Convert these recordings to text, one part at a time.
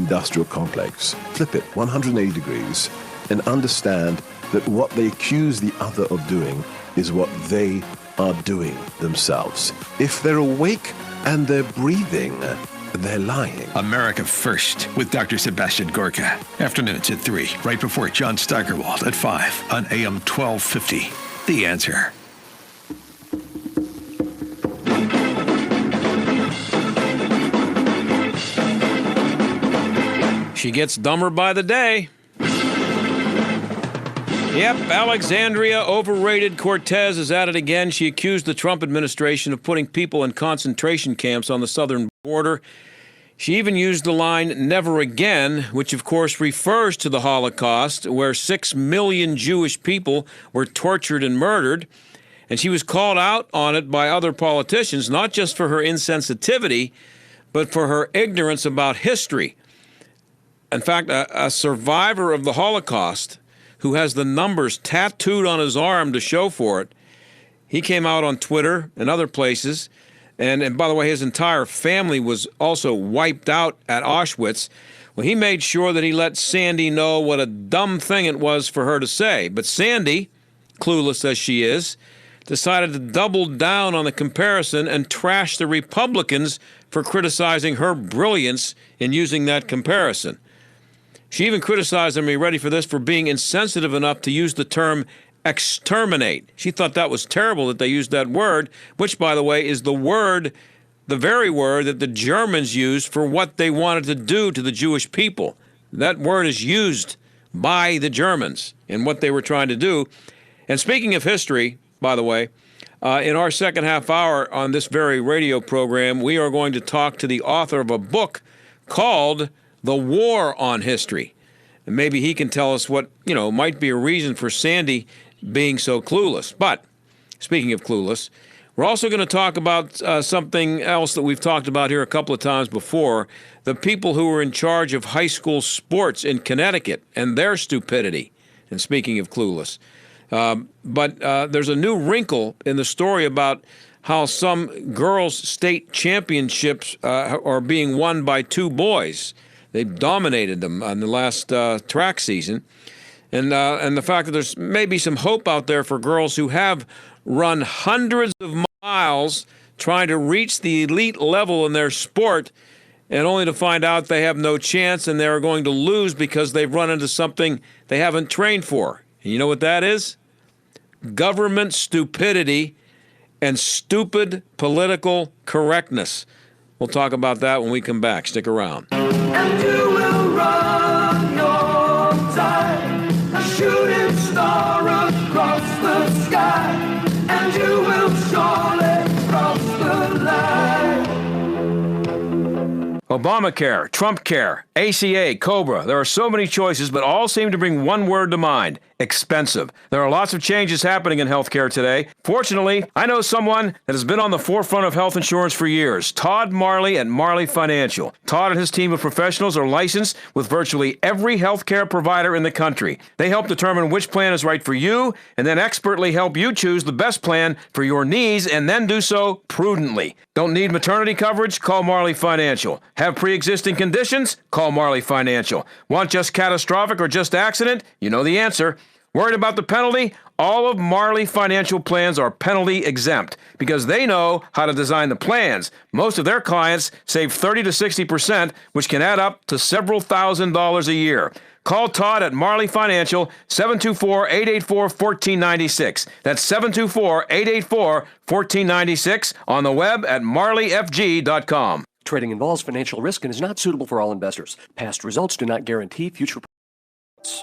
industrial complex. Flip it 180 degrees and understand that what they accuse the other of doing is what they are doing themselves. If they're awake and they're breathing, they're lying. America First with Dr. Sebastian Gorka. Afternoons at 3, right before John Steigerwald at 5 on AM 1250. The Answer. She gets dumber by the day. Yep, Alexandria Overrated Cortez is at it again. She accused the Trump administration of putting people in concentration camps on the southern border. She even used the line, never again, which of course refers to the Holocaust, where 6 million Jewish people were tortured and murdered. And she was called out on it by other politicians, not just for her insensitivity, but for her ignorance about history. In fact, a survivor of the Holocaust who has the numbers tattooed on his arm to show for it, he came out on Twitter and other places, and by the way, his entire family was also wiped out at Auschwitz. Well, he made sure that he let Sandy know what a dumb thing it was for her to say. But Sandy, clueless as she is, decided to double down on the comparison and trash the Republicans for criticizing her brilliance in using that comparison. She even criticized them, are you ready for this, for being insensitive enough to use the term exterminate. She thought that was terrible that they used that word, which, by the way, is the very word that the Germans used for what they wanted to do to the Jewish people. That word is used by the Germans in what they were trying to do. And speaking of history, by the way, in our second half hour on this very radio program, we are going to talk to the author of a book called The War on History. And maybe he can tell us what, might be a reason for Sandy being so clueless. But speaking of clueless, we're also going to talk about something else that we've talked about here a couple of times before, the people who were in charge of high school sports in Connecticut and their stupidity. And speaking of clueless. But there's a new wrinkle in the story about how some girls' state championships are being won by 2 boys. They dominated them on the last track season. And the fact that there's maybe some hope out there for girls who have run hundreds of miles trying to reach the elite level in their sport, and only to find out they have no chance and they're going to lose because they've run into something they haven't trained for. And you know what that is? Government stupidity and stupid political correctness. We'll talk about that when we come back. Stick around. And you will run your time, a shooting star across the sky, and you will surely cross the line. Obamacare, Trump Care, ACA, COBRA. There are so many choices, but all seem to bring one word to mind: expensive. There are lots of changes happening in healthcare today. Fortunately, I know someone that has been on the forefront of health insurance for years, Todd Marley at Marley Financial. Todd and his team of professionals are licensed with virtually every healthcare provider in the country. They help determine which plan is right for you and then expertly help you choose the best plan for your needs and then do so prudently. Don't need maternity coverage? Call Marley Financial. Have pre-existing conditions? Call Marley Financial. Want just catastrophic or just accident? You know the answer. Worried about the penalty? All of Marley Financial plans are penalty exempt because they know how to design the plans. Most of their clients save 30 to 60%, which can add up to several $1,000s a year. Call Todd at Marley Financial, 724-884-1496. That's 724-884-1496 on the web at marleyfg.com. Trading involves financial risk and is not suitable for all investors. Past results do not guarantee future.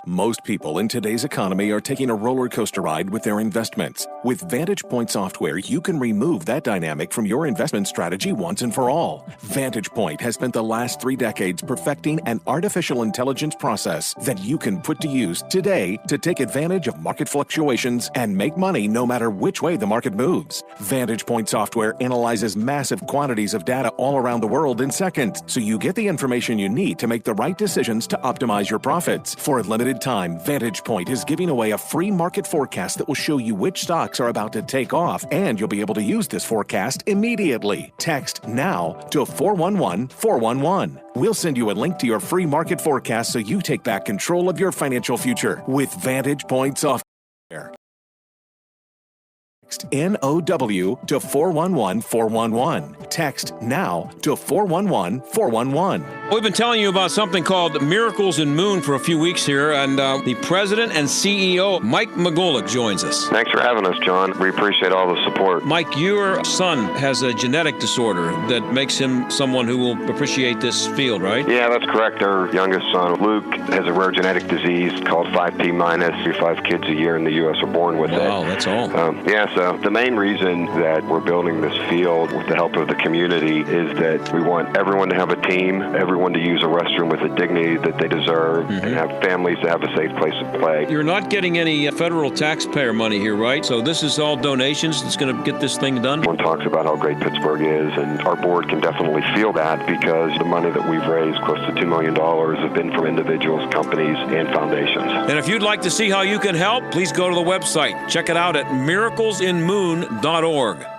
Most people in today's economy are taking a roller coaster ride with their investments. With Vantage Point software, you can remove that dynamic from your investment strategy once and for all. Vantage Point has spent the last 3 decades perfecting an artificial intelligence process that you can put to use today to take advantage of market fluctuations and make money no matter which way the market moves. Vantage Point software analyzes massive quantities of data all around the world in seconds, so you get the information you need to make the right decisions to optimize your profits. For at limited time, Vantage Point is giving away a free market forecast that will show you which stocks are about to take off, and you'll be able to use this forecast immediately. Text NOW to 411-411. We'll send you a link to your free market forecast so you take back control of your financial future with Vantage Point software. Text NOW to 411-411. Text NOW to 411-411. We've been telling you about something called Miracles in Moon for a few weeks here, and the president and CEO, Mike McGolick, joins us. Thanks for having us, John. We appreciate all the support. Mike, your son has a genetic disorder that makes him someone who will appreciate this field, right? Yeah, that's correct. Our youngest son, Luke, has a rare genetic disease called 5P-. 5 kids a year in the U.S. are born with it. Wow, that's all. So the main reason that we're building this field with the help of the community is that we want everyone to have a team, everyone to use a restroom with the dignity that they deserve, and have families to have a safe place to play. You're not getting any federal taxpayer money here, right? So this is all donations that's going to get this thing done? Everyone talks about how great Pittsburgh is, and our board can definitely feel that because the money that we've raised, close to $2 million, have been from individuals, companies, and foundations. And if you'd like to see how you can help, please go to the website. Check it out at miraclesinmoon.org.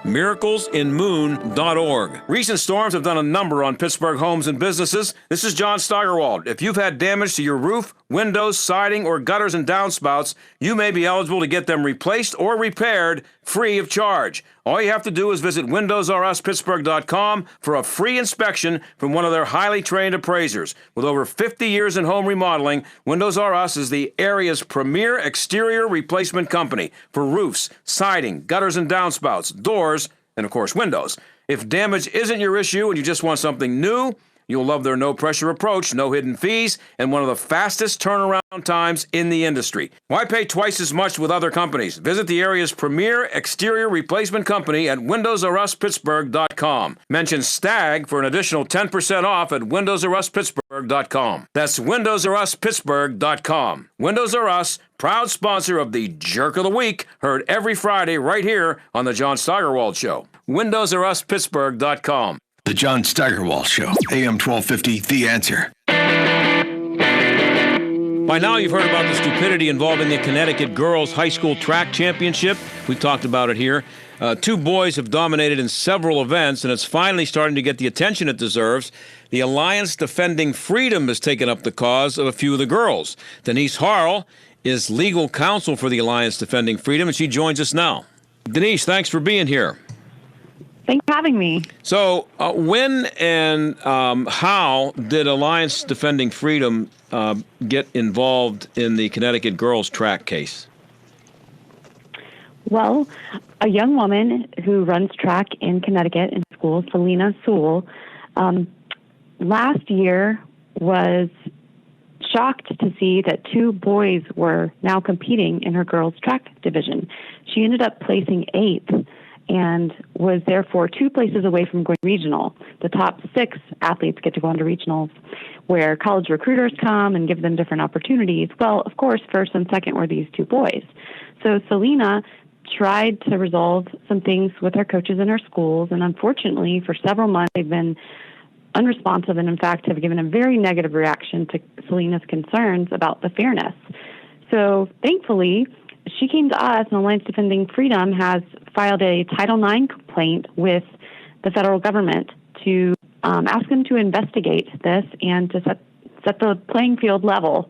miraclesinmoon.org. Recent storms have done a number on Pittsburgh homes and businesses. This is John Steigerwald. If you've had damage to your roof, windows, siding, or gutters and downspouts, you may be eligible to get them replaced or repaired free of charge. All you have to do is visit windowsruspittsburgh.com for a free inspection from one of their highly trained appraisers. With over 50 years in home remodeling, Windows R Us is the area's premier exterior replacement company for roofs, siding, gutters and downspouts, doors, and of course windows. If damage isn't your issue and you just want something new, you'll love their no-pressure approach, no hidden fees, and one of the fastest turnaround times in the industry. Why pay twice as much with other companies? Visit the area's premier exterior replacement company at windowsruspittsburgh.com. Mention STAG for an additional 10% off at windowsruspittsburgh.com. That's windowsruspittsburgh.com. Windows R Us, proud sponsor of the Jerk of the Week, heard every Friday right here on the John Steigerwald Show. windowsruspittsburgh.com. The John Steigerwald Show, AM 1250, The Answer. By now, you've heard about the stupidity involving the Connecticut Girls High School Track Championship. We've talked about it here. 2 boys have dominated in several events, and it's finally starting to get the attention it deserves. The Alliance Defending Freedom has taken up the cause of a few of the girls. Denise Harle is legal counsel for the Alliance Defending Freedom, and she joins us now. Denise, thanks for being here. Thanks for having me. So when and how did Alliance Defending Freedom get involved in the Connecticut girls track case? Well, a young woman who runs track in Connecticut in school, Selena Sewell, last year was shocked to see that 2 boys were now competing in her girls track division. She ended up placing 8th and was therefore 2 places away from going regional. The top 6 athletes get to go on to regionals, where college recruiters come and give them different opportunities. Well, of course, first and second were these 2 boys. So Selena tried to resolve some things with her coaches in her schools, and unfortunately, for several months, they've been unresponsive and, in fact, have given a very negative reaction to Selena's concerns about the fairness. So, thankfully, she came to us, and Alliance Defending Freedom has filed a Title IX complaint with the federal government to ask them to investigate this and to set the playing field level.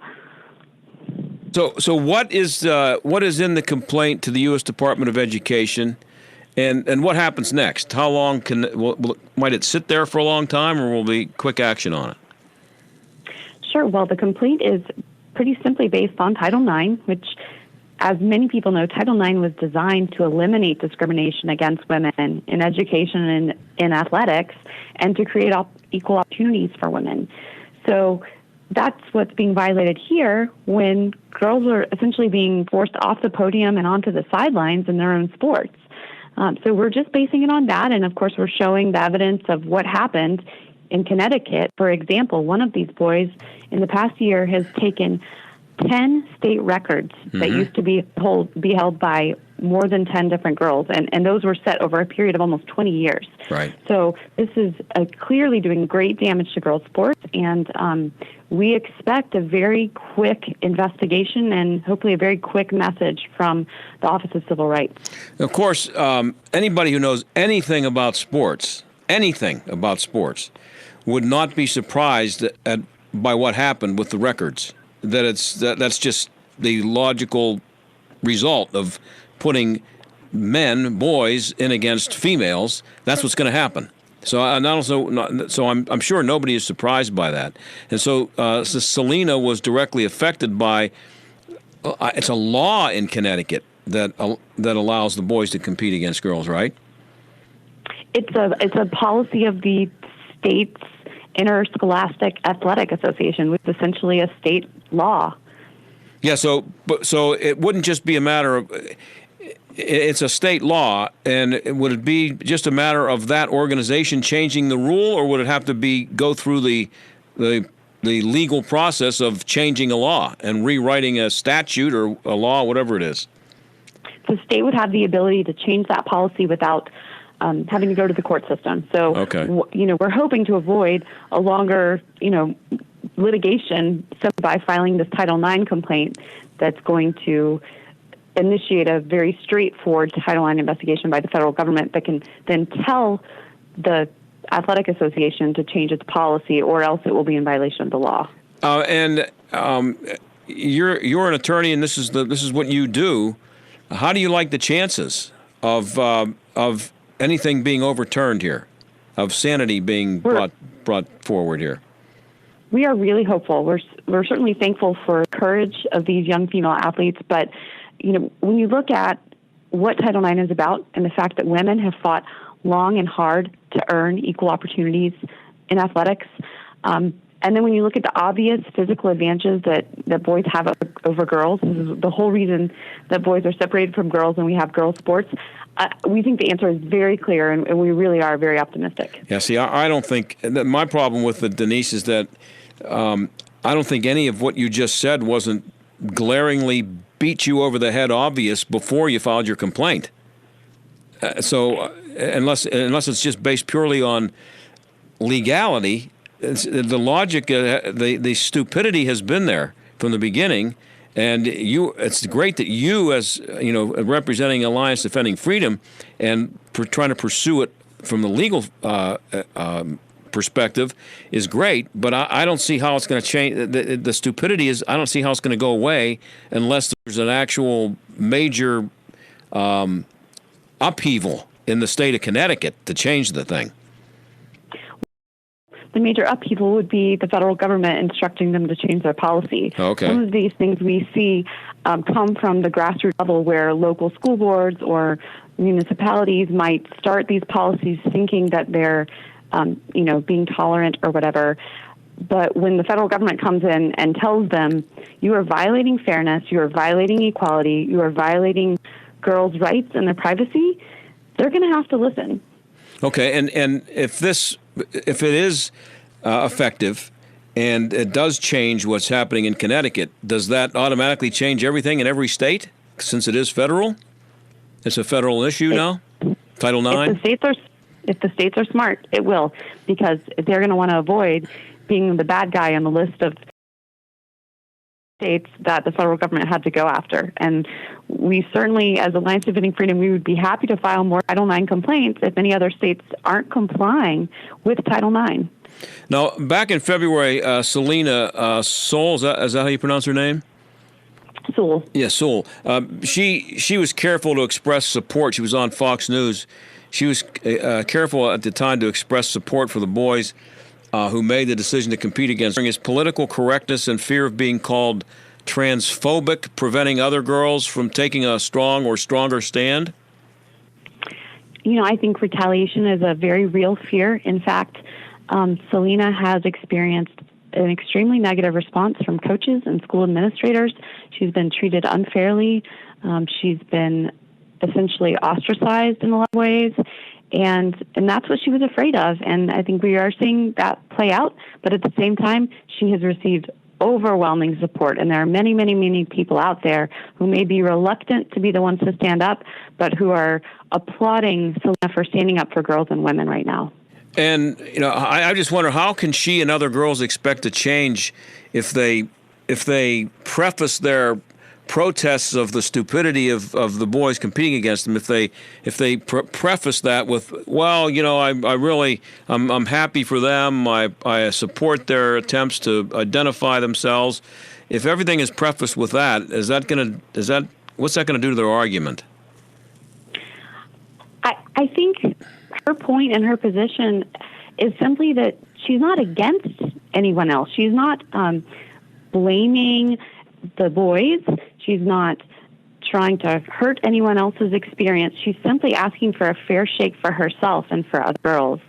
So what is in the complaint to the U.S. Department of Education, and what happens next? How long might it sit there for a long time, or will be quick action on it? Sure. Well, the complaint is pretty simply based on Title IX, which, as many people know, Title IX was designed to eliminate discrimination against women in education and in athletics, and to create equal opportunities for women. So that's what's being violated here when girls are essentially being forced off the podium and onto the sidelines in their own sports. So we're just basing it on that, and of course we're showing the evidence of what happened in Connecticut. For example, one of these boys in the past year has taken 10 state records that used to be held by more than 10 different girls, and those were set over a period of almost 20 years. Right. So this is clearly doing great damage to girls' sports, and we expect a very quick investigation and hopefully a very quick message from the Office of Civil Rights. Of course, anybody who knows anything about sports, would not be surprised by what happened with the records. That's just the logical result of putting boys in against females. That's what's going to happen. So I'm sure nobody is surprised by that. And so Selena was directly affected by. It's a law in Connecticut that allows the boys to compete against girls, right? It's a policy of the state's Interscholastic Athletic Association, which is essentially a state law. Yeah, so it wouldn't just be a matter of. It's a state law, and would it be just a matter of that organization changing the rule, or would it have to go through the legal process of changing a law and rewriting a statute or a law, whatever it is? The state would have the ability to change that policy without having to go to the court system. So, okay. We're hoping to avoid a longer, litigation simply by filing this Title IX complaint that's going to initiate a very straightforward Title IX investigation by the federal government that can then tell the athletic association to change its policy, or else it will be in violation of the law. You're an attorney, and this is what you do. How do you like the chances of anything being overturned here, of sanity being brought forward here? We are really hopeful. We're certainly thankful for the courage of these young female athletes, but when you look at what Title IX is about and the fact that women have fought long and hard to earn equal opportunities in athletics, and then when you look at the obvious physical advantages that boys have over girls, this is the whole reason that boys are separated from girls and we have girls' sports, we think the answer is very clear, and we really are very optimistic. Yeah, see, I don't think – my problem with it, Denise, is that I don't think any of what you just said wasn't glaringly beat you over the head obvious before you filed your complaint. So unless it's just based purely on legality, the logic, the stupidity has been there from the beginning. And it's great that you, as representing Alliance Defending Freedom, and trying to pursue it from the legal perspective is great. But I don't see how it's going to change. The stupidity is, I don't see how it's going to go away unless there's an actual major upheaval in the state of Connecticut to change the thing. The major upheaval would be the federal government instructing them to change their policy. Okay. Some of these things we see come from the grassroots level, where local school boards or municipalities might start these policies thinking that they're, being tolerant or whatever. But when the federal government comes in and tells them, you are violating fairness, you are violating equality, you are violating girls' rights and their privacy, they're going to have to listen. Okay, and if it is effective and it does change what's happening in Connecticut, does that automatically change everything in every state since it is federal? It's a federal issue now? Title IX? If the states are smart, it will, because they're going to want to avoid being the bad guy on the list of states that the federal government had to go after. And we certainly, as Alliance Defending Freedom, we would be happy to file more Title IX complaints if any other states aren't complying with Title IX. Now, back in February, Selena Soule, is that how you pronounce her name? Soule. Yeah, Soule. She was careful to express support. She was on Fox News. She was careful at the time to express support for the boys who made the decision to compete against. Is political correctness and fear of being called transphobic preventing other girls from taking a strong or stronger stand? I think retaliation is a very real fear. In fact, Selena has experienced an extremely negative response from coaches and school administrators. She's been treated unfairly. She's been essentially ostracized in a lot of ways. And that's what she was afraid of. And I think we are seeing that play out. But at the same time, she has received overwhelming support. And there are many, many, many people out there who may be reluctant to be the ones to stand up, but who are applauding Selena for standing up for girls and women right now. And, I just wonder, how can she and other girls expect to change if they preface their protests of the stupidity of the boys competing against them, if they preface that with, well, I'm happy for them, I support their attempts to identify themselves. If everything is prefaced with that, what's that gonna do to their argument? I think her point and her position is simply that she's not against anyone else. She's not blaming the boys. She's not trying to hurt anyone else's experience. She's simply asking for a fair shake for herself and for other girls.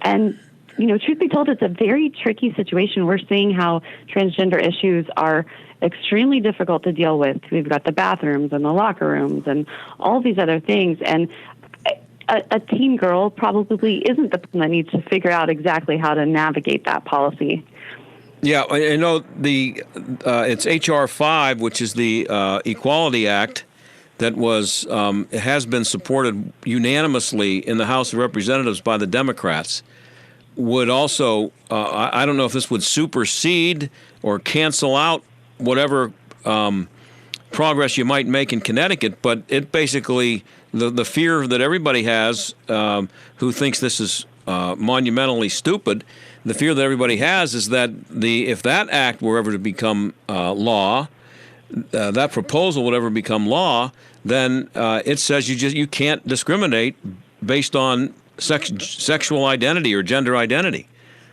And, truth be told, it's a very tricky situation. We're seeing how transgender issues are extremely difficult to deal with. We've got the bathrooms and the locker rooms and all these other things. And a teen girl probably isn't the one that needs to figure out exactly how to navigate that policy. Yeah, I know it's H.R. 5, which is the Equality Act that has been supported unanimously in the House of Representatives by the Democrats. Would also, I don't know if this would supersede or cancel out whatever progress you might make in Connecticut, but it basically, the fear that everybody has who thinks this is monumentally stupid, the fear that everybody has is that if that act were ever to become law, that proposal would ever become law, then it says you can't discriminate based on sexual identity or gender identity.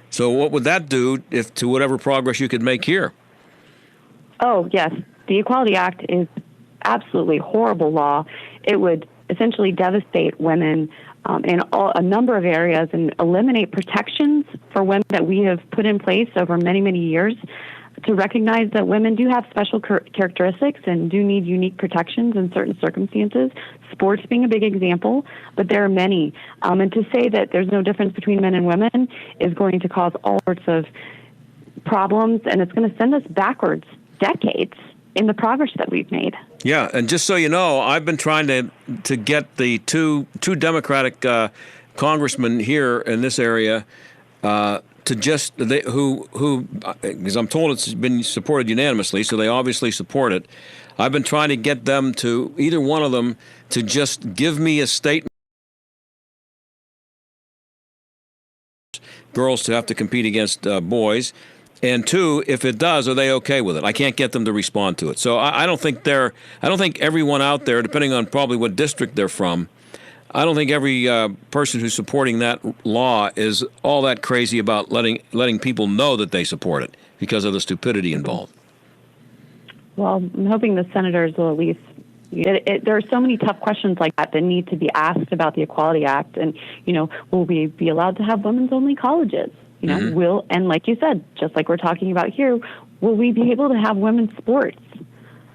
So what would that do to whatever progress you could make here? Oh, yes. The Equality Act is absolutely horrible law. It would essentially devastate women in a number of areas and eliminate protections for women that we have put in place over many, many years to recognize that women do have special characteristics and do need unique protections in certain circumstances, sports being a big example, but there are many. And to say that there's no difference between men and women is going to cause all sorts of problems, and it's going to send us backwards decades in the progress that we've made. Yeah, and just so you know, I've been trying to get the two Democratic congressmen here in this area who because I'm told it's been supported unanimously, so they obviously support it. I've been trying to get them to, either one of them, to just give me a statement. Girls to have to compete against boys. And two, if it does, are they okay with it? I can't get them to respond to it. So I don't think everyone out there, depending on probably what district they're from, I don't think every person who's supporting that law is all that crazy about letting people know that they support it because of the stupidity involved. Well, I'm hoping the senators will at least. There are so many tough questions like that need to be asked about the Equality Act, and will we be allowed to have women's-only colleges? And like you said, just like we're talking about here, will we be able to have women's sports?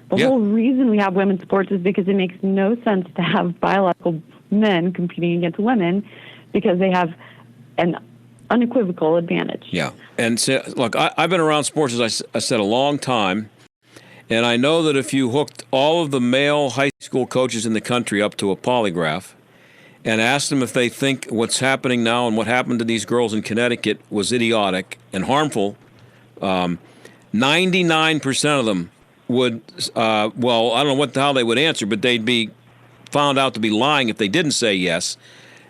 The whole reason we have women's sports is because it makes no sense to have biological men competing against women because they have an unequivocal advantage. Yeah. And so, look, I've been around sports, as I said, a long time, and I know that if you hooked all of the male high school coaches in the country up to a polygraph and asked them if they think what's happening now and what happened to these girls in Connecticut was idiotic and harmful, 99% of them would, I don't know how they would answer, but they'd be found out to be lying if they didn't say yes.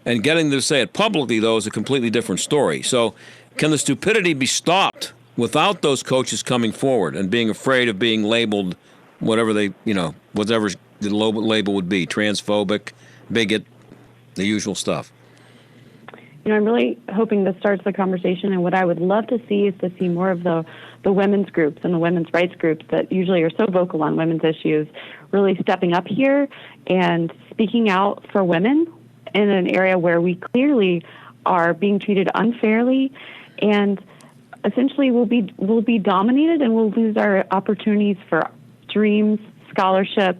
And getting them to say it publicly, though, is a completely different story. So can the stupidity be stopped without those coaches coming forward and being afraid of being labeled whatever the label would be, transphobic, bigot, the usual stuff? I'm really hoping this starts the conversation, and what I would love to see is to see more of the women's groups and the women's rights groups that usually are so vocal on women's issues really stepping up here and speaking out for women in an area where we clearly are being treated unfairly, and essentially we'll be dominated and we'll lose our opportunities for dreams, scholarship,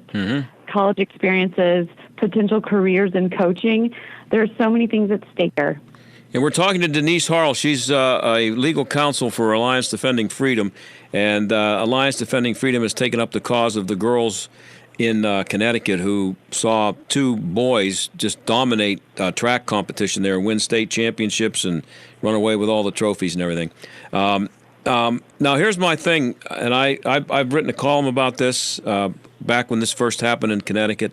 college experiences, potential careers in coaching. There are so many things at stake here. And we're talking to Denise Harle. She's a legal counsel for Alliance Defending Freedom. And Alliance Defending Freedom has taken up the cause of the girls in Connecticut who saw two boys just dominate track competition there, win state championships and run away with all the trophies and everything. Now, here's my thing, and I've written a column about this back when this first happened in Connecticut.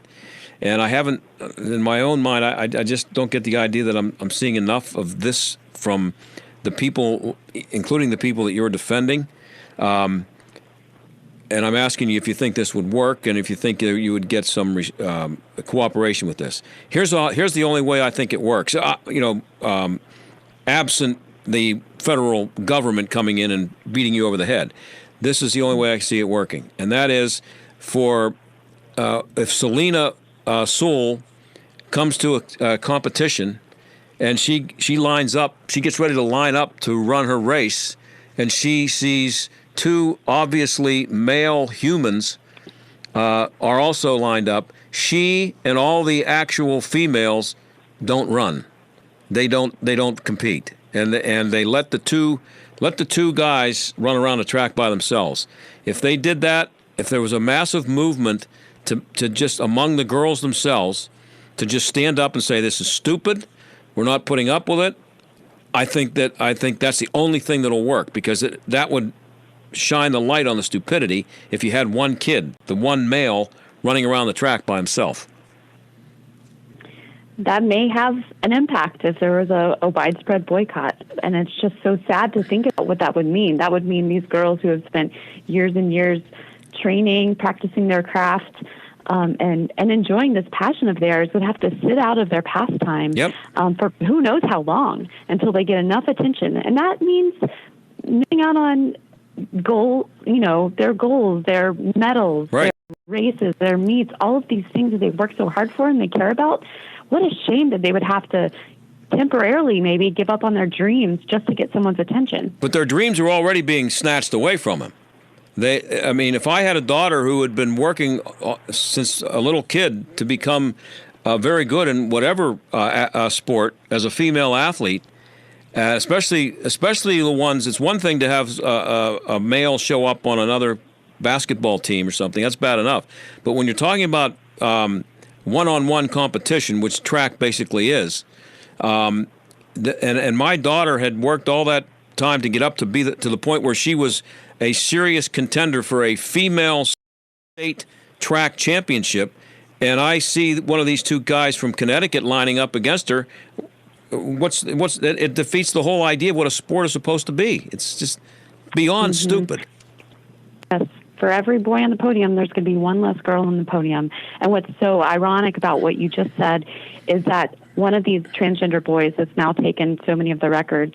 And I haven't, in my own mind, I just don't get the idea that I'm seeing enough of this from the people, including the people that you're defending. And I'm asking you if you think this would work and if you think you would get some cooperation with this. Here's the only way I think it works. Absent the federal government coming in and beating you over the head, this is the only way I see it working. And that is for if Selena Sewell comes to a competition and she lines up, she gets ready to line up to run her race, and she sees two obviously male humans are also lined up. She and all the actual females don't run. They don't compete, and they let the two guys run around the track by themselves. If they did that, if there was a massive movement to just among the girls themselves to just stand up and say this is stupid, we're not putting up with it, I think that's the only thing that'll work, because that would shine the light on the stupidity if you had one kid, the one male, running around the track by himself. That may have an impact if there was a widespread boycott. And it's just so sad to think about what that would mean. That would mean these girls who have spent years and years training, practicing their craft, and enjoying this passion of theirs would have to sit out of their pastime for who knows how long until they get enough attention. And that means missing out on their goals, their medals, right, their races, their meets, all of these things that they've worked so hard for and they care about. What a shame that they would have to temporarily maybe give up on their dreams just to get someone's attention. But their dreams are already being snatched away from them. If I had a daughter who had been working since a little kid to become very good in whatever sport as a female athlete, especially the ones, it's one thing to have a male show up on another basketball team or something. That's bad enough. But when you're talking about one-on-one competition, which track basically is, and my daughter had worked all that time to get up to to the point where she was a serious contender for a female state track championship, and I see one of these two guys from Connecticut lining up against her. It defeats the whole idea of what a sport is supposed to be. It's just beyond stupid. Yes. For every boy on the podium, there's going to be one less girl on the podium. And what's so ironic about what you just said is that one of these transgender boys that's now taken so many of the records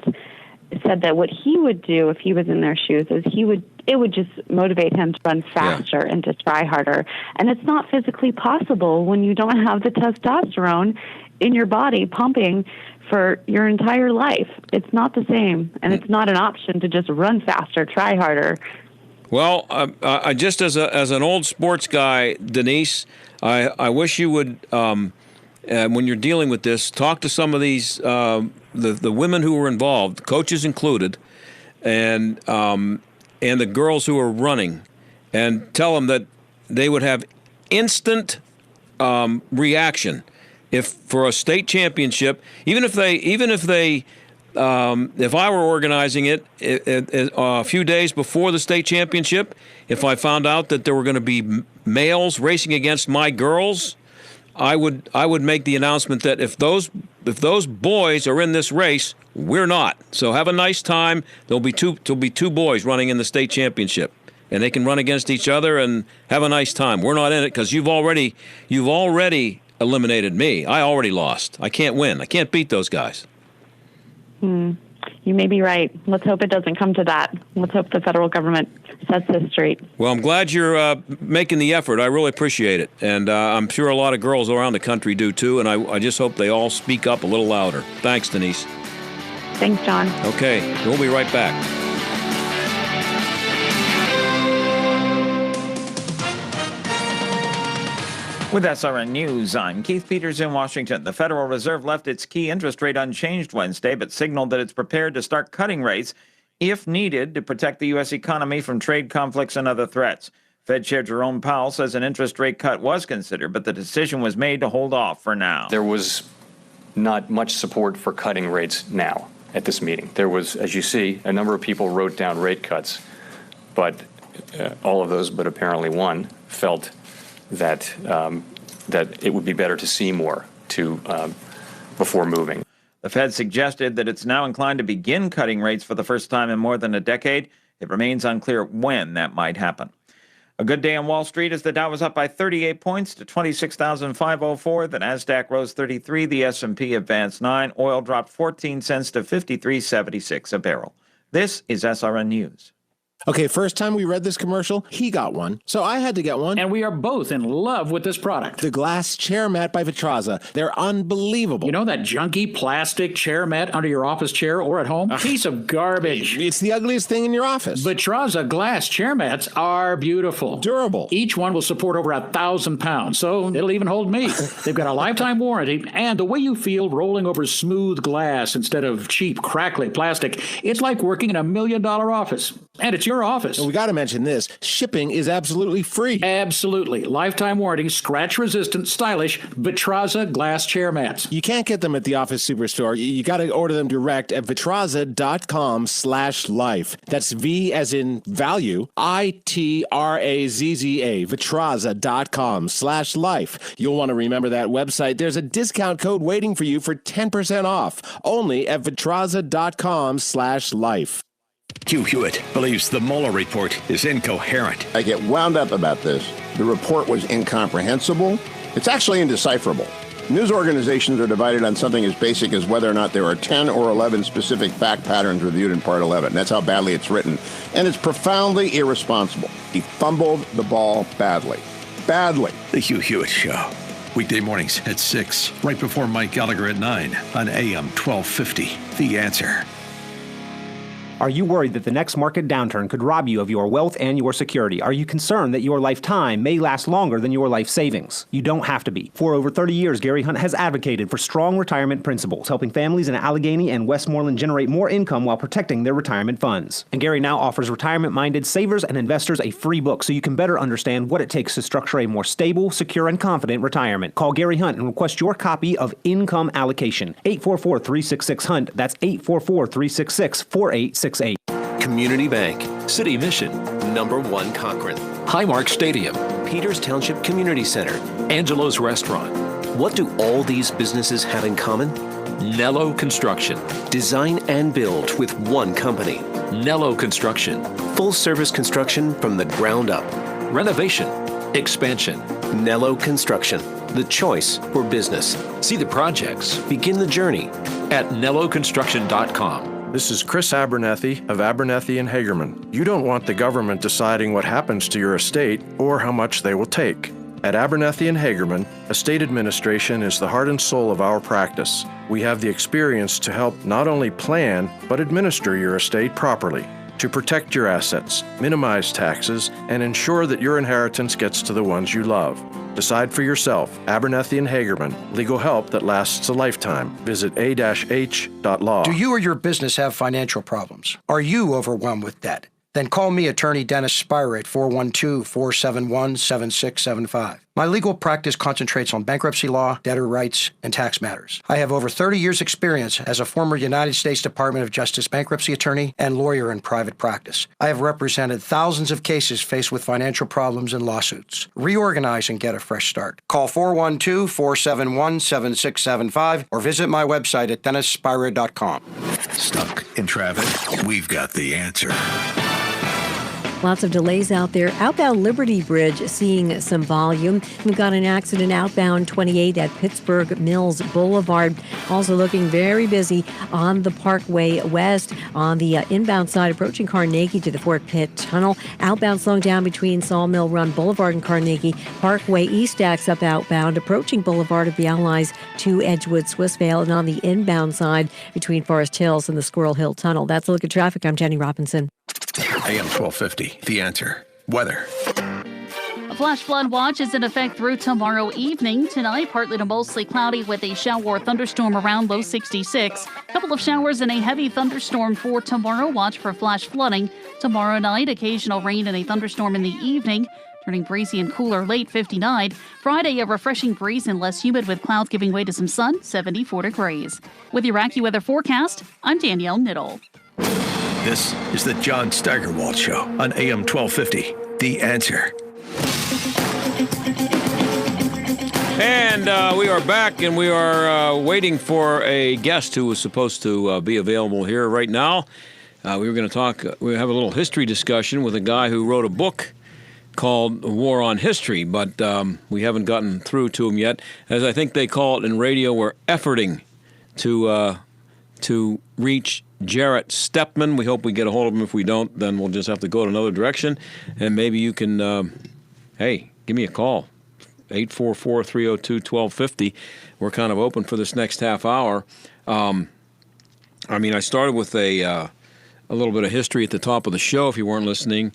said that what he would do if he was in their shoes is it would just motivate him to run faster and to try harder. And it's not physically possible when you don't have the testosterone in your body pumping for your entire life. It's not the same, and it's not an option to just run faster, try harder. Well, I just as an old sports guy, Denise, I wish you would, when you're dealing with this, talk to some of these the women who were involved, coaches included, and the girls who are running, and tell them that they would have instant reaction if for a state championship, if I were organizing it a few days before the state championship, if I found out that there were going to be males racing against my girls, I would make the announcement that if those boys are in this race, we're not. So have a nice time. There'll be two boys running in the state championship, and they can run against each other and have a nice time. We're not in it because you've already eliminated me. I already lost. I can't win. I can't beat those guys. You may be right. Let's hope it doesn't come to that. Let's hope the federal government sets this straight. Well, I'm glad you're making the effort. I really appreciate it. And I'm sure a lot of girls around the country do too. And I just hope they all speak up a little louder. Thanks, Denise. Thanks, John. Okay. We'll be right back. With SRN News, I'm Keith Peters in Washington. The Federal Reserve left its key interest rate unchanged Wednesday, but signaled that it's prepared to start cutting rates if needed to protect the U.S. economy from trade conflicts and other threats. Fed Chair Jerome Powell says an interest rate cut was considered, but the decision was made to hold off for now. There was not much support for cutting rates now at this meeting. There was, as you see, a number of people wrote down rate cuts, but all of those, but apparently one, felt that that it would be better to see more before moving. The Fed suggested that it's now inclined to begin cutting rates for the first time in more than a decade. It remains unclear when that might happen. A good day on Wall Street as the Dow was up by 38 points to 26,504. The Nasdaq rose 33. The S&P advanced 9. Oil dropped 14 cents to 53.76 a barrel. This is SRN News. Okay, first time we read this commercial, he got one, so I had to get one. And we are both in love with this product. The glass chair mat by Vitraza. They're unbelievable. You know that junky plastic chair mat under your office chair or at home? Piece of garbage. It's the ugliest thing in your office. Vitraza glass chair mats are beautiful. Durable. Each one will support over 1,000 pounds, so it'll even hold me. They've got a lifetime warranty, and the way you feel rolling over smooth glass instead of cheap, crackly plastic, it's like working in $1 million office. And it's your office. We got to mention this. Shipping is absolutely free. Absolutely. Lifetime warranty, scratch-resistant, stylish Vitraza glass chair mats. You can't get them at the office superstore. You got to order them direct at Vitraza.com/life. That's V as in value, ITRAZZA, Vitraza.com/life. You'll want to remember that website. There's a discount code waiting for you for 10% off, only at Vitraza.com/life. Hugh Hewitt believes the Mueller report is incoherent. I get wound up about this. The report was incomprehensible. It's actually indecipherable. News organizations are divided on something as basic as whether or not there are 10 or 11 specific fact patterns reviewed in Part 11. That's how badly it's written. And it's profoundly irresponsible. He fumbled the ball badly. Badly. The Hugh Hewitt Show. Weekday mornings at 6, right before Mike Gallagher at 9 on AM 1250. The Answer. Are you worried that the next market downturn could rob you of your wealth and your security? Are you concerned that your lifetime may last longer than your life savings? You don't have to be. For over 30 years, Gary Hunt has advocated for strong retirement principles, helping families in Allegheny and Westmoreland generate more income while protecting their retirement funds. And Gary now offers retirement-minded savers and investors a free book so you can better understand what it takes to structure a more stable, secure, and confident retirement. Call Gary Hunt and request your copy of Income Allocation. 844-366-HUNT. That's 844-366-4868. Community Bank, City Mission, Number 1 Cochrane, Highmark Stadium, Peters Township Community Center, Angelo's Restaurant. What do all these businesses have in common? Nello Construction. Design and build with one company. Nello Construction. Full service construction from the ground up. Renovation. Expansion. Nello Construction. The choice for business. See the projects. Begin the journey at nelloconstruction.com. This is Chris Abernethy of Abernethy and Hagerman. You don't want the government deciding what happens to your estate or how much they will take. At Abernethy and Hagerman, estate administration is the heart and soul of our practice. We have the experience to help not only plan, but administer your estate properly, to protect your assets, minimize taxes, and ensure that your inheritance gets to the ones you love. Decide for yourself. Abernethy and Hagerman. Legal help that lasts a lifetime. Visit a-h.law. Do you or your business have financial problems? Are you overwhelmed with debt? Then call me, attorney Dennis Spire, at 412-471-7675. My legal practice concentrates on bankruptcy law, debtor rights, and tax matters. I have over 30 years' experience as a former United States Department of Justice bankruptcy attorney and lawyer in private practice. I have represented thousands of cases faced with financial problems and lawsuits. Reorganize and get a fresh start. Call 412-471-7675 or visit my website at DennisSpira.com. Stuck in traffic? We've got the answer. Lots of delays out there. Outbound Liberty Bridge seeing some volume. We've got an accident outbound 28 at Pittsburgh Mills Boulevard. Also looking very busy on the Parkway West. On the inbound side, approaching Carnegie to the Fort Pitt Tunnel. Outbound slowing down between Sawmill Run Boulevard and Carnegie. Parkway East acts up outbound, approaching Boulevard of the Allies to Edgewood, Swissvale. And on the inbound side, between Forest Hills and the Squirrel Hill Tunnel. That's a look at traffic. I'm Jenny Robinson. AM 1250, The Answer. Weather. A flash flood watch is in effect through tomorrow evening. Tonight, partly to mostly cloudy with a shower or thunderstorm around low 66. A couple of showers and a heavy thunderstorm for tomorrow. Watch for flash flooding. Tomorrow night, occasional rain and a thunderstorm in the evening. Turning breezy and cooler late 59. Friday, a refreshing breeze and less humid with clouds giving way to some sun, 74 degrees. With your AccuWeather forecast, I'm Danielle Niddle. This is the John Steigerwald Show on AM 1250. The Answer. And we are back, and we are waiting for a guest who was supposed to be available here right now. We were going to talk, we have a little history discussion with a guy who wrote a book called War on History, but we haven't gotten through to him yet. As I think they call it in radio, we're efforting to reach Jarrett Stepman. We hope we get a hold of him. If we don't, then we'll just have to go in another direction. And maybe you can, hey, give me a call, 844-302-1250. We're kind of open for this next half hour. I started with a little bit of history at the top of the show, if you weren't listening.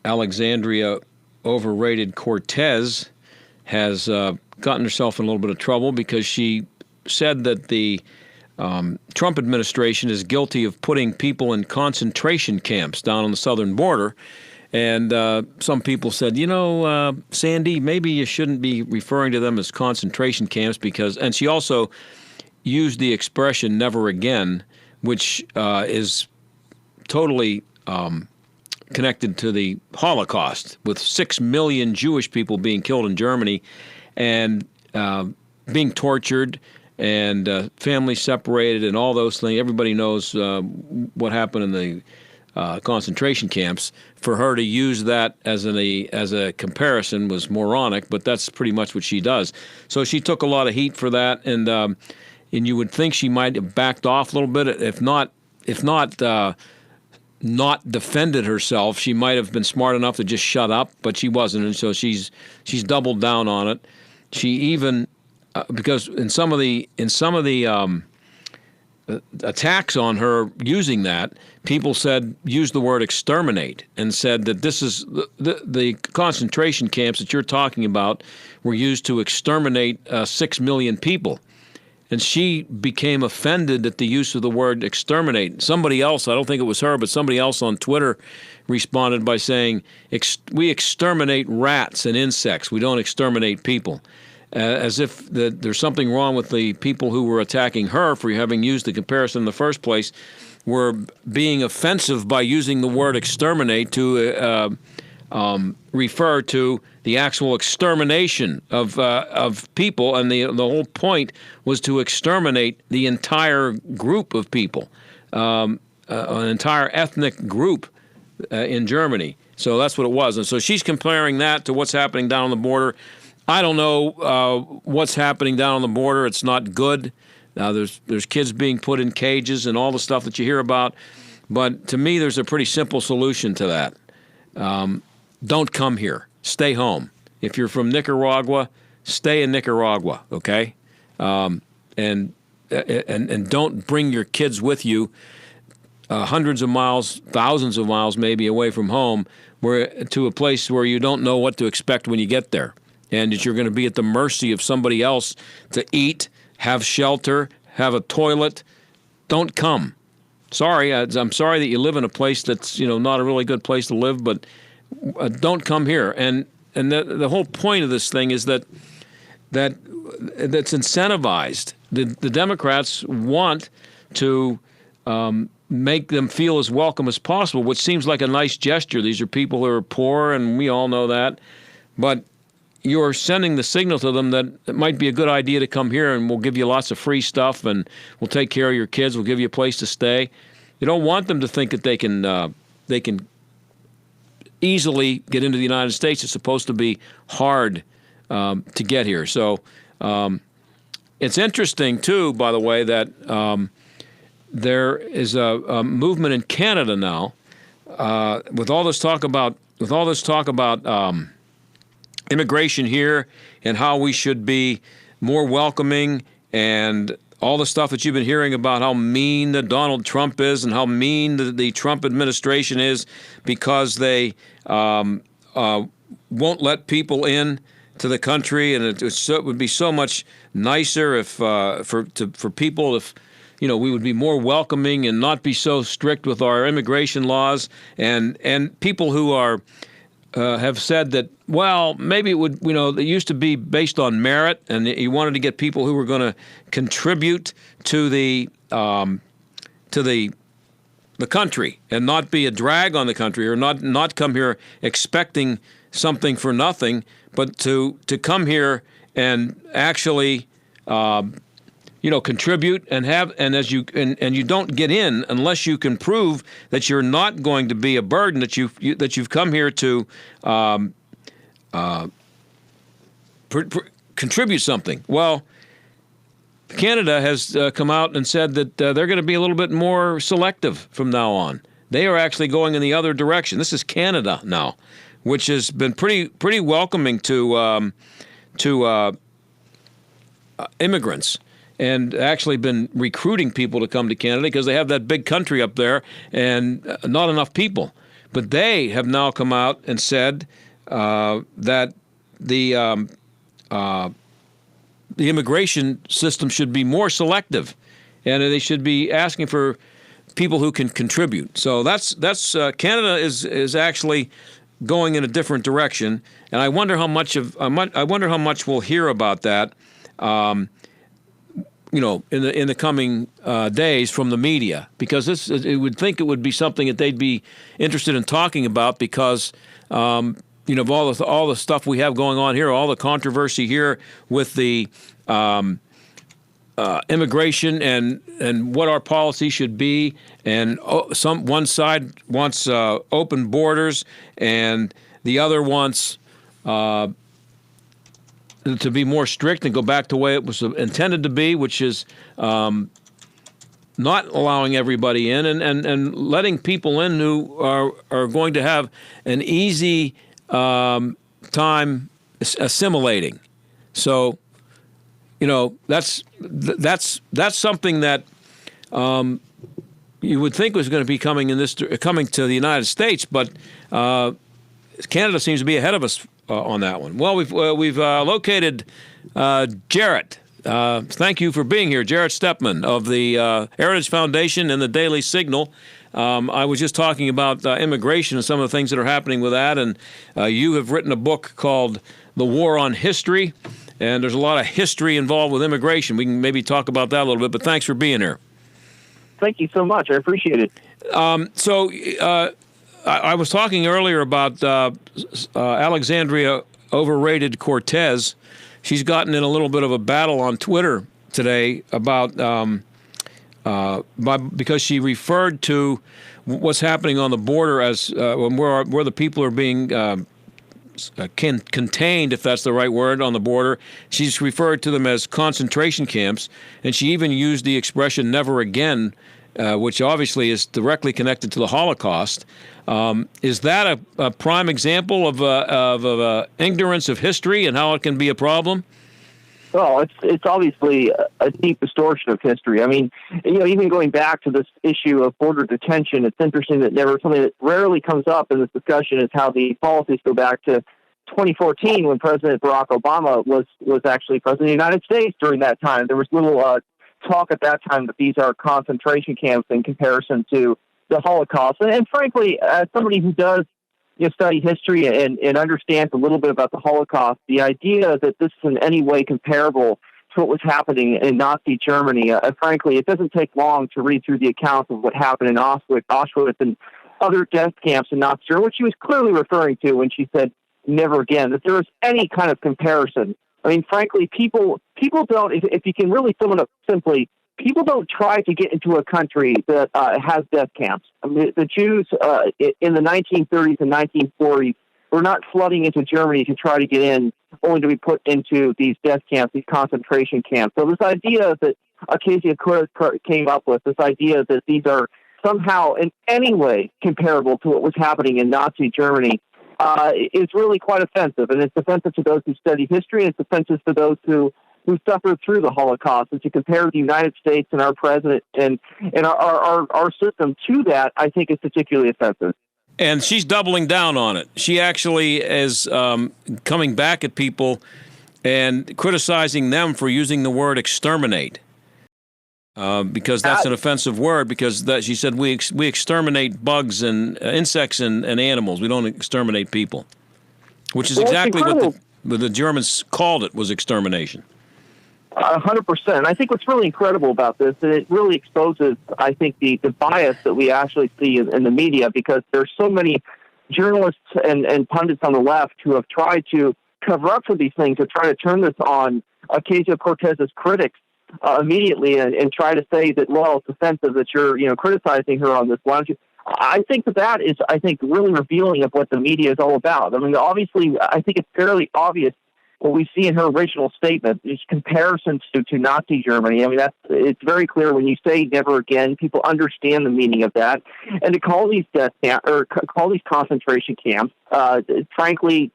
Alexandria Overrated Cortez has gotten herself in a little bit of trouble because she said that the Trump administration is guilty of putting people in concentration camps down on the southern border. And some people said, Sandy, maybe you shouldn't be referring to them as concentration camps because, and she also used the expression never again, which is totally connected to the Holocaust, with 6 million Jewish people being killed in Germany and being tortured and families separated and all those things. Everybody knows what happened in the concentration camps. For her to use that as a comparison was moronic, but that's pretty much what she does. So she took a lot of heat for that, and you would think she might have backed off a little bit. If not defended herself, she might have been smart enough to just shut up, but she wasn't, and so she's doubled down on it. She even because in some of the attacks on her using that, people used the word exterminate and said that this is the concentration camps that you're talking about were used to exterminate 6 million people. And she became offended at the use of the word exterminate. Somebody else, I don't think it was her, but somebody else on Twitter responded by saying, we exterminate rats and insects. We don't exterminate people. As if there's something wrong with the people who were attacking her for having used the comparison in the first place, were being offensive by using the word exterminate to refer to the actual extermination of people, and the whole point was to exterminate the entire group of people, an entire ethnic group in Germany. So that's what it was. And so she's comparing that to what's happening down on the border. I don't know what's happening down on the border. It's not good. There's kids being put in cages and all the stuff that you hear about. But to me, there's a pretty simple solution to that. Don't come here. Stay home. If you're from Nicaragua, stay in Nicaragua, okay? And don't bring your kids with you hundreds of miles, thousands of miles maybe away from home, to a place where you don't know what to expect when you get there, and that you're going to be at the mercy of somebody else to eat, have shelter, have a toilet. Don't come. Sorry, I'm sorry that you live in a place that's not a really good place to live, but don't come here. And the whole point of this thing is that's incentivized. The Democrats want to make them feel as welcome as possible, which seems like a nice gesture. These are people who are poor, and we all know that. But you're sending the signal to them that it might be a good idea to come here, and we'll give you lots of free stuff, and we'll take care of your kids. We'll give you a place to stay. You don't want them to think that they can easily get into the United States. It's supposed to be hard to get here. So it's interesting, too, by the way, that there is a movement in Canada now with all this talk about immigration here and how we should be more welcoming, and all the stuff that you've been hearing about how mean that Donald Trump is and how mean the Trump administration is because they won't let people in to the country, and it would be so much nicer if for people if we would be more welcoming and not be so strict with our immigration laws, and people who are have said that, well, maybe it would, it used to be based on merit, and you wanted to get people who were going to contribute to the country and not be a drag on the country, or not come here expecting something for nothing, but to come here and actually contribute and you don't get in unless you can prove that you're not going to be a burden, that you've come here to contribute something. Well, Canada has come out and said that they're going to be a little bit more selective from now on. They are actually going in the other direction. This is Canada now, which has been pretty welcoming to immigrants, and actually been recruiting people to come to Canada because they have that big country up there and not enough people. But they have now come out and said that the immigration system should be more selective, and they should be asking for people who can contribute. So that's Canada is actually going in a different direction, and I wonder how much we'll hear about that. In the coming days from the media, because it would think it would be something that they'd be interested in talking about, because of all the stuff we have going on here, all the controversy here with the immigration and what our policy should be, and one side wants open borders, and the other wants to be more strict and go back to the way it was intended to be, which is not allowing everybody in and letting people in who are going to have an easy time assimilating. So, that's something that you would think was going to be coming to the United States, but Canada seems to be ahead of us on that one. Well, we've located Jarrett. Thank you for being here, Jarrett Stepman of the Heritage Foundation and the Daily Signal. I was just talking about immigration and some of the things that are happening with that, and you have written a book called The War on History, and there's a lot of history involved with immigration. We can maybe talk about that a little bit, but thanks for being here. Thank you so much. I appreciate it. I was talking earlier about Alexandria Overrated Cortez. She's gotten in a little bit of a battle on Twitter today about because she referred to what's happening on the border as where the people are being contained, if that's the right word, on the border. She's referred to them as concentration camps, and she even used the expression "never again," which obviously is directly connected to the Holocaust. Is that a prime example of ignorance of history and how it can be a problem? Well, it's obviously a deep distortion of history. I mean, even going back to this issue of border detention, it's interesting that something that rarely comes up in this discussion is how the policies go back to 2014 when President Barack Obama was actually president of the United States. During that time, there was little talk at that time that these are concentration camps in comparison to the Holocaust. And frankly, as somebody who does study history and understands a little bit about the Holocaust, the idea that this is in any way comparable to what was happening in Nazi Germany, frankly, it doesn't take long to read through the accounts of what happened in Auschwitz and other death camps in Nazi Germany, which she was clearly referring to when she said never again, that there is any kind of comparison. I mean, frankly, people don't, if you can really sum it up simply, people don't try to get into a country that has death camps. I mean, the Jews in the 1930s and 1940s were not flooding into Germany to try to get in, only to be put into these death camps, these concentration camps. So this idea that Acacia came up with, this idea that these are somehow in any way comparable to what was happening in Nazi Germany, is really quite offensive. And it's offensive to those who study history, and it's offensive to those who suffered through the Holocaust. And to compare the United States and our president and our system to that, I think is particularly offensive. And she's doubling down on it. She actually is coming back at people and criticizing them for using the word exterminate. Because that's an offensive word, because she said we exterminate bugs and insects and animals. We don't exterminate people, which is exactly what the Germans called it, was extermination. 100%. I think what's really incredible about this, and it really exposes, I think, the bias that we actually see in the media, because there's so many journalists and pundits on the left who have tried to cover up for these things, to try to turn this on Ocasio-Cortez's critics immediately and try to say that, well, it's offensive that you're criticizing her on this. Why don't you? I think that is, I think, really revealing of what the media is all about. I mean, obviously, I think it's fairly obvious what we see in her original statement, these comparisons to Nazi Germany. I mean, it's very clear when you say never again, people understand the meaning of that. And to call these call these concentration camps, frankly,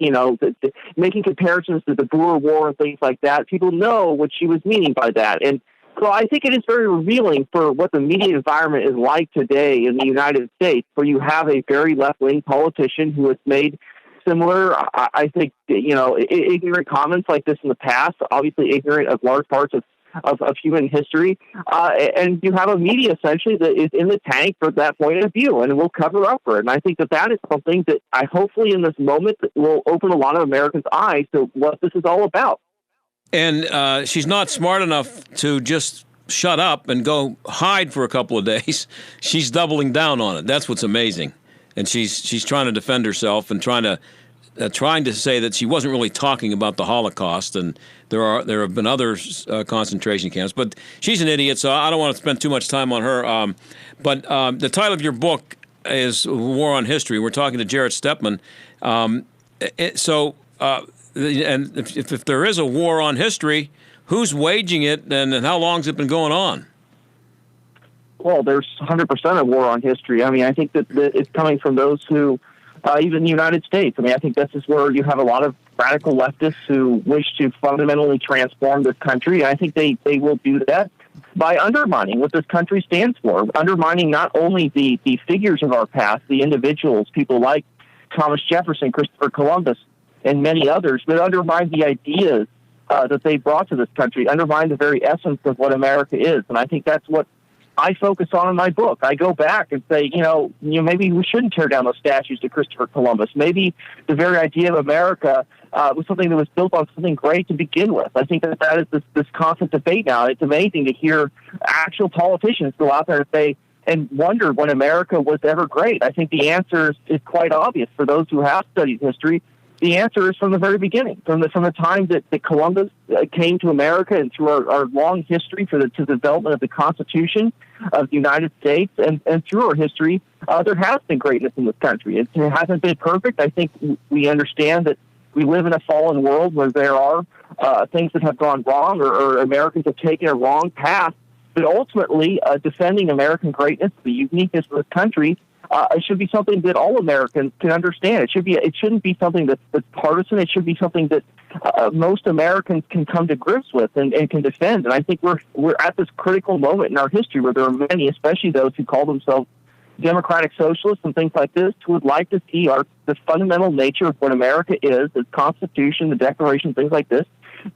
making comparisons to the Boer War and things like that, people know what she was meaning by that. And so I think it is very revealing for what the media environment is like today in the United States, where you have a very left-wing politician who has made similar, I think, ignorant comments like this in the past, obviously ignorant of large parts of human history. And you have a media essentially that is in the tank for that point of view and will cover up for it. And I think that is something that I hopefully in this moment will open a lot of Americans' eyes to what this is all about. And she's not smart enough to just shut up and go hide for a couple of days. She's doubling down on it. That's what's amazing. And she's trying to defend herself and trying to say that she wasn't really talking about the Holocaust, and there have been other concentration camps. But she's an idiot, so I don't want to spend too much time on her. But the title of your book is War on History. We're talking to Jarrett Stepman. And if there is a war on history, who's waging it, and how long has it been going on? Well, there's 100% a war on history. I mean, I think that it's coming from those who, even the United States. I mean, I think this is where you have a lot of radical leftists who wish to fundamentally transform this country. I think they will do that by undermining what this country stands for, undermining not only the figures of our past, the individuals, people like Thomas Jefferson, Christopher Columbus, and many others, but undermine the ideas that they brought to this country, undermine the very essence of what America is. And I think that's what I focus on in my book. I go back and say, maybe we shouldn't tear down those statues to Christopher Columbus. Maybe the very idea of America was something that was built on something great to begin with. I think that is this constant debate now. It's amazing to hear actual politicians go out there and say and wonder when America was ever great. I think the answer is quite obvious for those who have studied history. The answer is from the very beginning, from the time that Columbus came to America, and through our long history to the development of the Constitution of the United States, and through our history, there has been greatness in this country. It hasn't been perfect. I think we understand that we live in a fallen world where there are things that have gone wrong, or Americans have taken a wrong path. But ultimately, defending American greatness, the uniqueness of this country, it should be something that all Americans can understand. It shouldn't be something that's partisan. It should be something that most Americans can come to grips with and can defend. And I think we're at this critical moment in our history where there are many, especially those who call themselves democratic socialists and things like this, who would like to see the fundamental nature of what America is, its Constitution, the Declaration, things like this.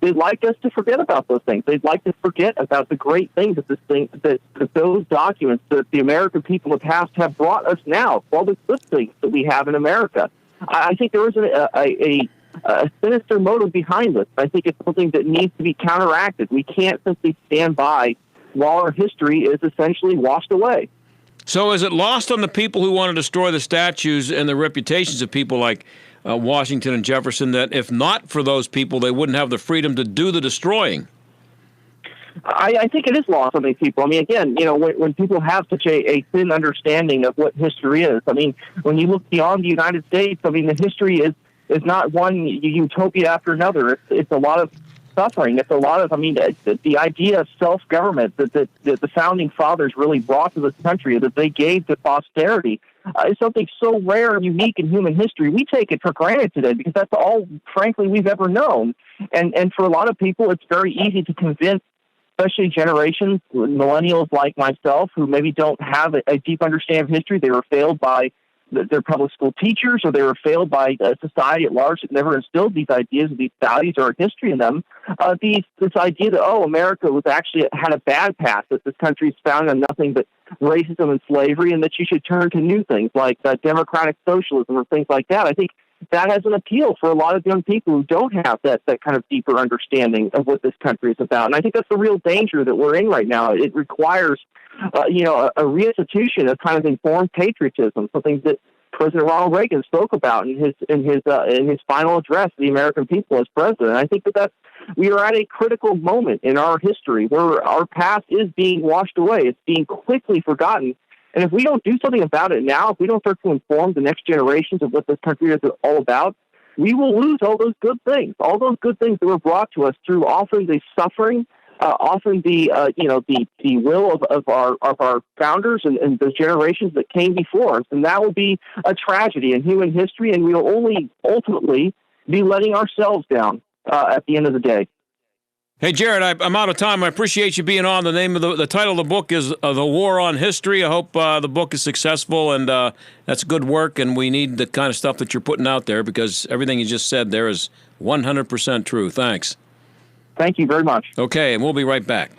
They'd like us to forget about those things. They'd like to forget about the great things that those documents that the American people of the past have brought us now, all the good things that we have in America. I think there is a sinister motive behind this. I think it's something that needs to be counteracted. We can't simply stand by while our history is essentially washed away. So is it lost on the people who want to destroy the statues and the reputations of people like Washington and Jefferson that if not for those people, they wouldn't have the freedom to do the destroying? I think it is lost on these people. I mean, again, when people have such a thin understanding of what history is, I mean, when you look beyond the United States, I mean, the history is not one utopia after another. It's a lot of suffering. It's a lot of, the idea of self-government that the founding fathers really brought to this country, that they gave to posterity, is something so rare and unique in human history. We take it for granted today because that's all, frankly, we've ever known. And for a lot of people, it's very easy to convince, especially generations, millennials like myself, who maybe don't have a deep understanding of history. They were failed by their public school teachers, or they were failed by society at large that never instilled these ideas, these values, or history in them. This idea that, America was actually had a bad past, that this country is founded on nothing but racism and slavery, and that you should turn to new things like democratic socialism or things like that. I think that has an appeal for a lot of young people who don't have that kind of deeper understanding of what this country is about. And I think that's the real danger that we're in right now. It requires, a reinstitution of kind of informed patriotism, something that President Ronald Reagan spoke about in his final address to the American people as president. And I think that we are at a critical moment in our history where our past is being washed away. It's being quickly forgotten. And if we don't do something about it now, if we don't start to inform the next generations of what this country is all about, we will lose all those good things that were brought to us through often the suffering, often the will of our founders and the generations that came before us. And that will be a tragedy in human history, and we will only ultimately be letting ourselves down at the end of the day. Hey, Jarrett, I'm out of time. I appreciate you being on. The name of the title of the book is The War on History. I hope the book is successful, and that's good work, and we need the kind of stuff that you're putting out there because everything you just said there is 100% true. Thanks. Thank you very much. Okay, and we'll be right back.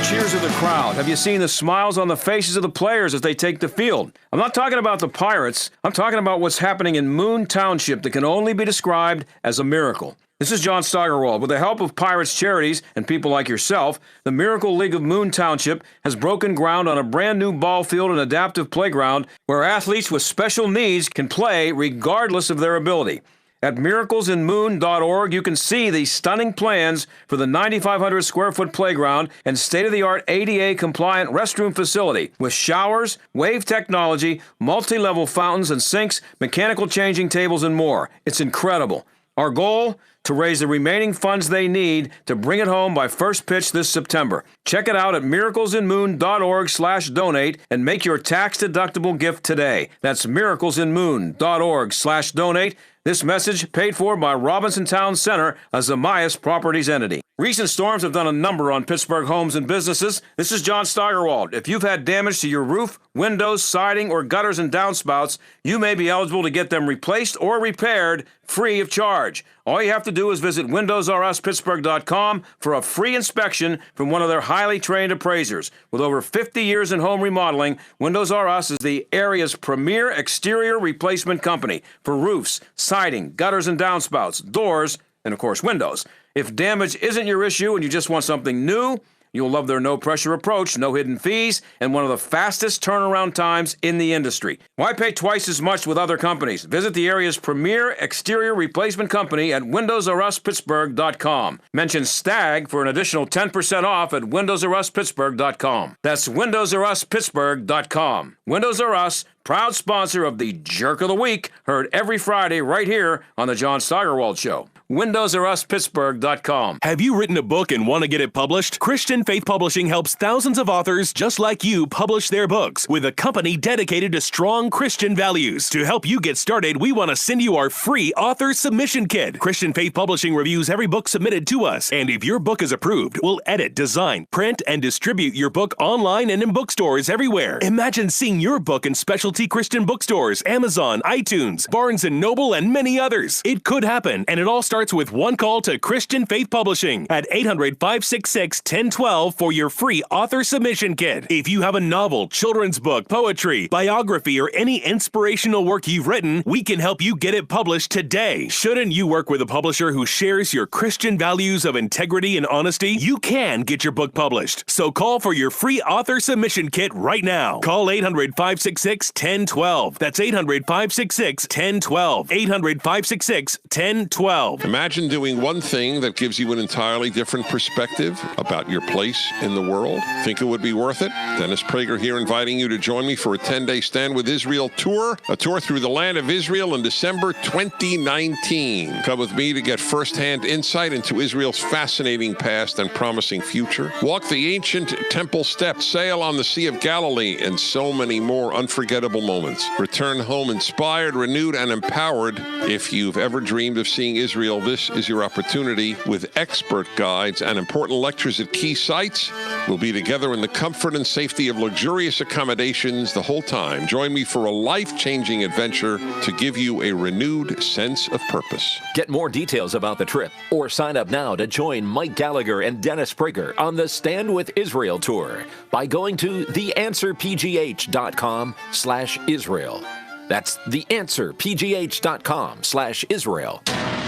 Cheers of the crowd. Have you seen the smiles on the faces of the players as they take the field? I'm not talking about the Pirates. I'm talking about what's happening in Moon Township that can only be described as a miracle. This is John Steigerwald. With the help of Pirates charities and people like yourself, the Miracle League of Moon Township has broken ground on a brand new ball field and adaptive playground where athletes with special needs can play regardless of their ability. At miraclesinmoon.org, you can see the stunning plans for the 9,500 square foot playground and state-of-the-art ADA-compliant restroom facility with showers, wave technology, multi-level fountains and sinks, mechanical changing tables, and more. It's incredible. Our goal? To raise the remaining funds they need to bring it home by first pitch this September. Check it out at miraclesinmoon.org/donate and make your tax-deductible gift today. That's miraclesinmoon.org/donate. This message paid for by Robinson Town Center, a Zamias Properties entity. Recent storms have done a number on Pittsburgh homes and businesses. This is John Steigerwald. If you've had damage to your roof, windows, siding, or gutters and downspouts, you may be eligible to get them replaced or repaired free of charge. All you have to do is visit WindowsRUsPittsburgh.com for a free inspection from one of their highly trained appraisers. With over 50 years in home remodeling, Windows R Us is the area's premier exterior replacement company for roofs, siding, gutters and downspouts, doors, and of course windows. If damage isn't your issue and you just want something new, you'll love their no-pressure approach, no hidden fees, and one of the fastest turnaround times in the industry. Why pay twice as much with other companies? Visit the area's premier exterior replacement company at WindowsRUsPittsburgh.com. Mention STAG for an additional 10% off at WindowsRUsPittsburgh.com. That's WindowsRUsPittsburgh.com. Windows R Us, proud sponsor of the Jerk of the Week, heard every Friday right here on The John Steigerwald Show. WindowsRUsPittsburgh.com. Have you written a book and want to get it published? Christian Faith Publishing helps thousands of authors just like you publish their books with a company dedicated to strong Christian values. To help you get started, we want to send you our free author submission kit. Christian Faith Publishing reviews every book submitted to us, and if your book is approved, we'll edit, design, print, and distribute your book online and in bookstores everywhere. Imagine seeing your book in specialty Christian bookstores, Amazon, iTunes, Barnes & Noble, and many others. It could happen, and it all starts with one call to Christian Faith Publishing at 800-566-1012 for your free author submission kit. If you have a novel, children's book, poetry, biography, or any inspirational work you've written, we can help you get it published today. Shouldn't you work with a publisher who shares your Christian values of integrity and honesty? You can get your book published. So call for your free author submission kit right now. Call 800-566-1012. That's 800-566-1012. 800-566-1012. Imagine doing one thing that gives you an entirely different perspective about your place in the world. Think it would be worth it? Dennis Prager here, inviting you to join me for a 10-day Stand With Israel tour, a tour through the land of Israel in December 2019. Come with me to get firsthand insight into Israel's fascinating past and promising future. Walk the ancient temple steps, sail on the Sea of Galilee, and so many more unforgettable moments. Return home inspired, renewed, and empowered. If you've ever dreamed of seeing Israel Israel, this is your opportunity with expert guides and important lectures at key sites. We'll be together in the comfort and safety of luxurious accommodations the whole time. Join me for a life-changing adventure to give you a renewed sense of purpose. Get more details about the trip or sign up now to join Mike Gallagher and Dennis Prager on the Stand With Israel tour by going to theanswerpgh.com/Israel. That's theanswerpgh.com/Israel.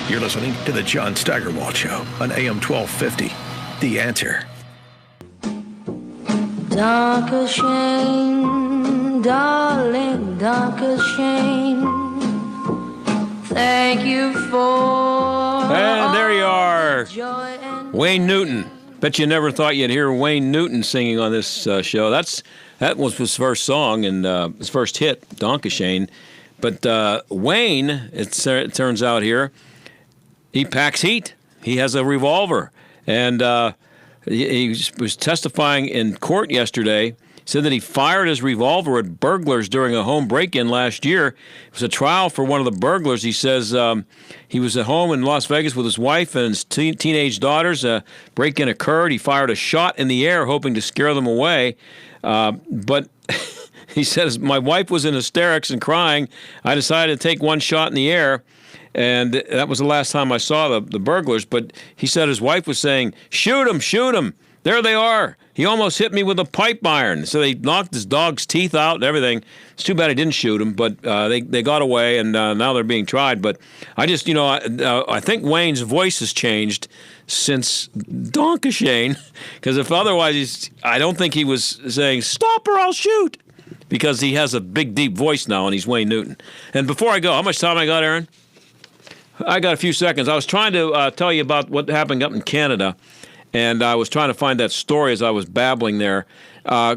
You're listening to the John Steigerwald Show on AM 1250. The Answer. Danke schön, darling, danke schön. Thank you for. And there you are, Wayne Newton. Bet you never thought you'd hear Wayne Newton singing on this show. That was his first song and his first hit, Danke schön. But Wayne, it turns out here, he packs heat. He has a revolver. And he was testifying in court yesterday. Said that he fired his revolver at burglars during a home break-in last year. It was a trial for one of the burglars. He says he was at home in Las Vegas with his wife and his teenage daughters. A break-in occurred. He fired a shot in the air, hoping to scare them away. But he says, my wife was in hysterics and crying. I decided to take one shot in the air. And that was the last time I saw the burglars. But he said his wife was saying, shoot him, shoot him. There they are. He almost hit me with a pipe iron. So they knocked his dog's teeth out and everything. It's too bad I didn't shoot him, but they got away, and now they're being tried. But I just, I think Wayne's voice has changed since Danke schön, because if otherwise, I don't think he was saying, stop or I'll shoot, because he has a big, deep voice now, and he's Wayne Newton. And before I go, how much time I got, Aaron? I got a few seconds. I was trying to tell you about what happened up in Canada. And I was trying to find that story as I was babbling there.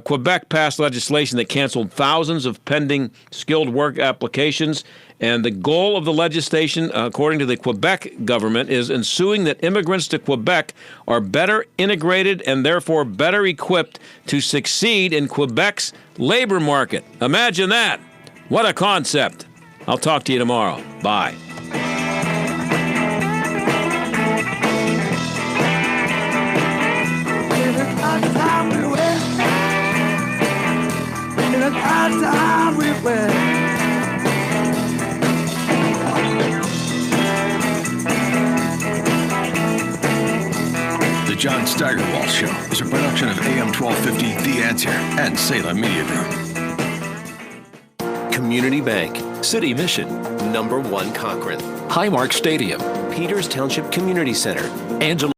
Quebec passed legislation that canceled thousands of pending skilled work applications. And the goal of the legislation, according to the Quebec government, is ensuring that immigrants to Quebec are better integrated and therefore better equipped to succeed in Quebec's labor market. Imagine that. What a concept. I'll talk to you tomorrow. Bye. The John Steigerwald Show is a production of AM 1250 The Answer and Salem Media Group. Community Bank, City Mission, #1 Cochrane, Highmark Stadium, Peters Township Community Center, Angelo